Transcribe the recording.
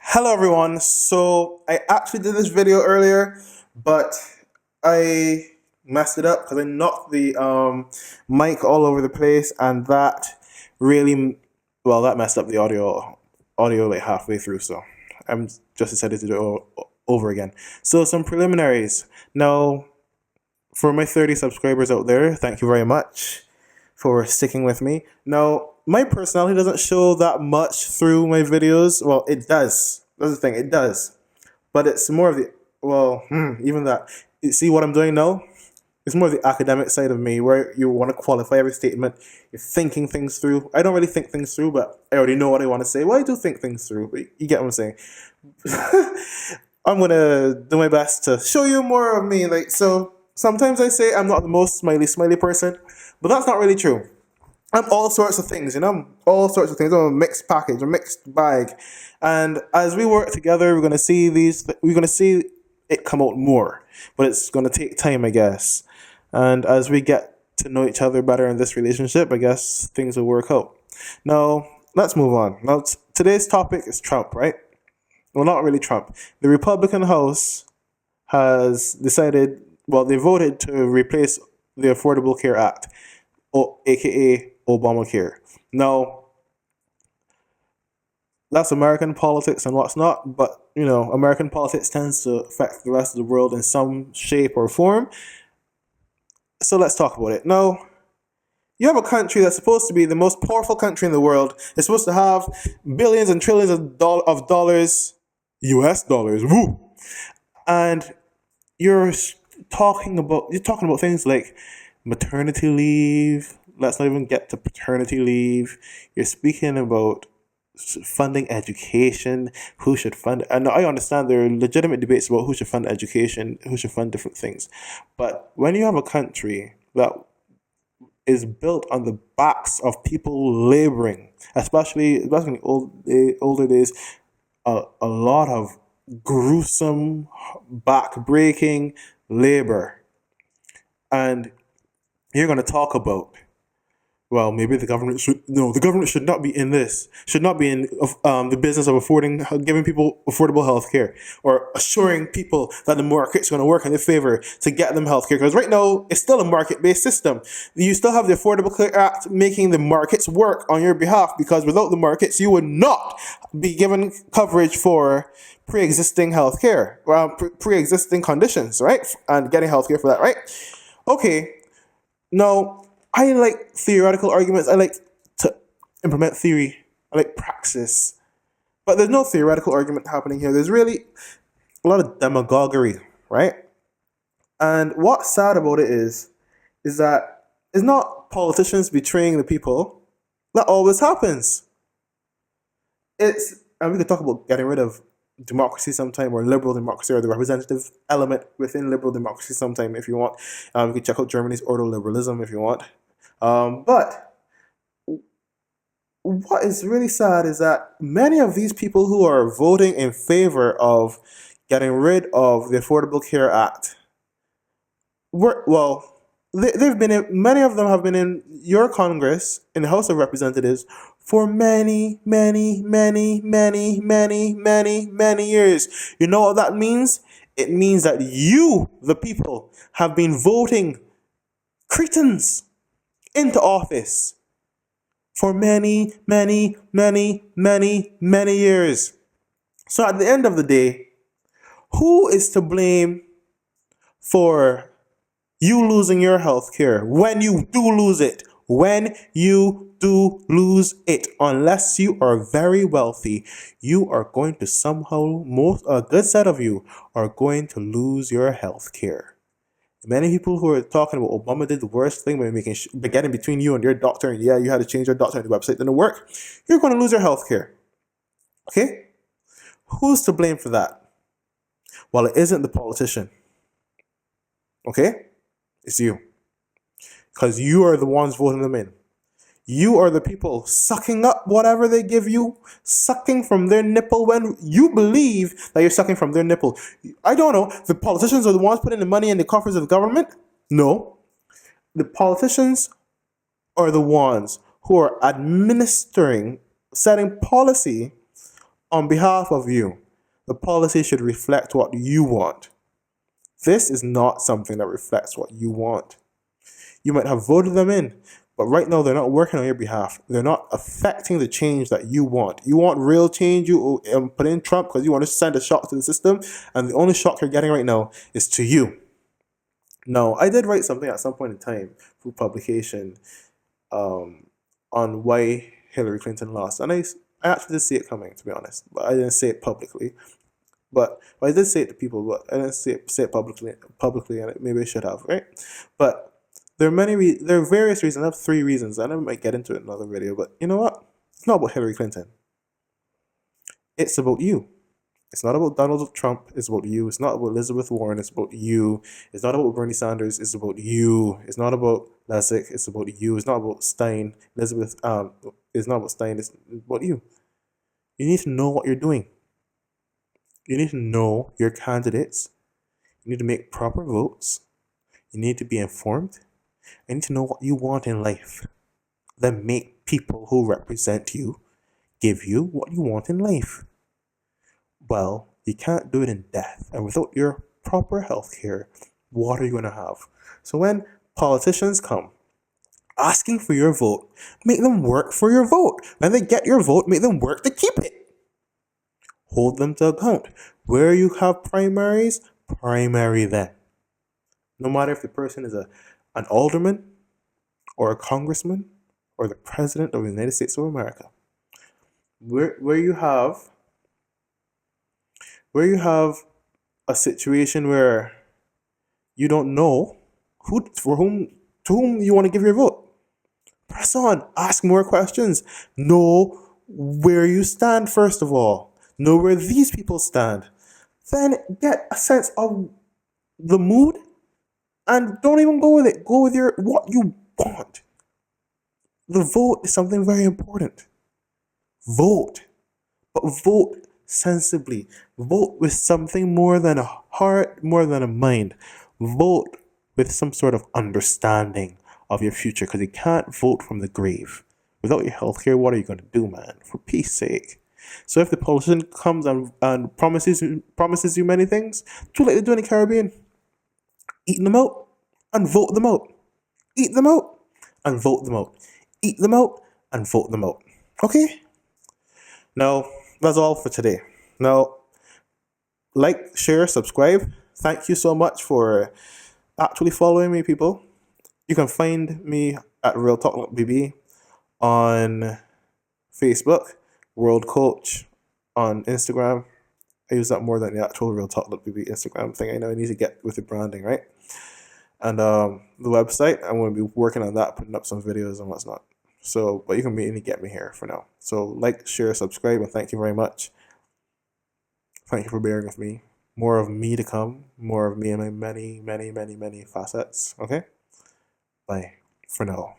Hello everyone. So I actually did this video earlier, but I messed it up because I knocked the mic all over the place, and that really that messed up the audio like halfway through. So I'm just decided to do it over again. So some preliminaries. Now, for my 30 subscribers out there, thank you very much for sticking with me. Now, my personality doesn't show that much through my videos. Well, it does. That's the thing, it does. But it's more of the, even that. You see what I'm doing now? It's more of the academic side of me where you want to qualify every statement. You're thinking things through. I don't really think things through, but I already know what I want to say. Well, I do think things through, but you get what I'm saying. I'm going to do my best to show you more of me. So sometimes I say I'm not the most smiley person, but that's not really true. I'm all sorts of things, I'm all sorts of things. I'm a mixed package, a mixed bag. And as we work together, we're gonna see it come out more. But it's gonna take time, I guess. And as we get to know each other better in this relationship, I guess things will work out. Now, let's move on. Now, today's topic is Trump, right? Well, not really Trump. The Republican House has decided, they voted to replace the Affordable Care Act, aka Obamacare. Now, that's American politics and what's not, but American politics tends to affect the rest of the world in some shape or form. So let's talk about it. Now, you have a country that's supposed to be the most powerful country in the world. It's supposed to have billions and trillions of dollars, US dollars, woo! And you're talking about things like maternity leave. Let's not even get to paternity leave. You're speaking about funding education, who should fund. And I understand there are legitimate debates about who should fund education, who should fund different things. But when you have a country that is built on the backs of people laboring, especially in the older days, a lot of gruesome, back-breaking labor. And you're going to talk about, maybe the government should not be in this, should not be in the business of giving people affordable health care, or assuring people that the market's going to work in their favor to get them health care. Because right now, it's still a market-based system. You still have the Affordable Care Act making the markets work on your behalf, because without the markets, you would not be given coverage for pre-existing health care, pre-existing conditions, right? And getting health care for that, right? Okay, now, I like theoretical arguments. I like to implement theory. I like praxis. But there's no theoretical argument happening here. There's really a lot of demagoguery, right? And what's sad about it is that it's not politicians betraying the people. That always happens. And we could talk about getting rid of democracy sometime, or liberal democracy, or the representative element within liberal democracy sometime if you want. You can check out Germany's ordoliberalism if you want. But what is really sad is that many of these people who are voting in favor of getting rid of the Affordable Care Act many of them have been in your Congress, in the House of Representatives, for many, many, many, many, many, many, many years. You know what that means? It means that you, the people, have been voting cretins into office for many, many, many, many, many years. So at the end of the day, who is to blame for you losing your health care when you do lose it? When you do lose it, unless you are very wealthy, you are going to somehow, a good set of you are going to lose your health care. Many people who are talking about Obama did the worst thing by getting between you and your doctor, and you had to change your doctor and the website didn't work, you're going to lose your health care. Okay? Who's to blame for that? Well, it isn't the politician. Okay? It's you. Because you are the ones voting them in. You are the people sucking up whatever they give you, sucking from their nipple when you believe that you're sucking from their nipple. I don't know. The politicians are the ones putting the money in the coffers of the government? No. The politicians are the ones who are administering, setting policy on behalf of you, the policy should reflect what you want. This is not something that reflects what you want. You might have voted them in, but right now they're not working on your behalf. They're not affecting the change that you want. You want real change, you put in Trump because you want to send a shock to the system, and the only shock you're getting right now is to you. Now, I did write something at some point in time for publication on why Hillary Clinton lost, and I actually did see it coming, to be honest, but I didn't say it publicly. But I did say it to people, but I didn't say it publicly, and maybe I should have, right? But there are various reasons. I have 3 reasons, and I might get into it in another video. But you know what? It's not about Hillary Clinton. It's about you. It's not about Donald Trump. It's about you. It's not about Elizabeth Warren. It's about you. It's not about Bernie Sanders. It's about you. It's not about Lasik. It's about you. It's not about Stein. Elizabeth. It's not about Stein. It's about you. You need to know what you're doing. You need to know your candidates. You need to make proper votes. You need to be informed. You need to know what you want in life. Then make people who represent you give you what you want in life. Well, you can't do it in death. And without your proper health care, what are you going to have? So when politicians come asking for your vote, make them work for your vote. When they get your vote, make them work to keep it. Hold them to account. Where you have primaries, primary them. No matter if the person is an alderman or a congressman or the president of the United States of America. Where you have a situation where you don't know to whom you want to give your vote. Press on. Ask more questions. Know where you stand first of all. Know where these people stand. Then get a sense of the mood and don't even go with it. Go with what you want. The vote is something very important. Vote. But vote sensibly. Vote with something more than a heart, more than a mind. Vote with some sort of understanding of your future, because you can't vote from the grave. Without your healthcare, what are you going to do, man? For peace sake. So if the politician comes and promises you many things, too late to do in the Caribbean. Eat them out and vote them out. Eat them out and vote them out. Eat them out and vote them out. Okay? Now, that's all for today. Now, like, share, subscribe. Thank you so much for actually following me, people. You can find me at Real Talk BB on Facebook, World Coach on Instagram. I use that more than the actual Real Talk BB Instagram thing. I know I need to get with the branding, right? And the website, I'm going to be working on that, putting up some videos and what's not. So, but you can mainly get me here for now. So, like, share, subscribe, and thank you very much. Thank you for bearing with me. More of me to come. More of me and my many, many, many, many facets. Okay? Bye for now.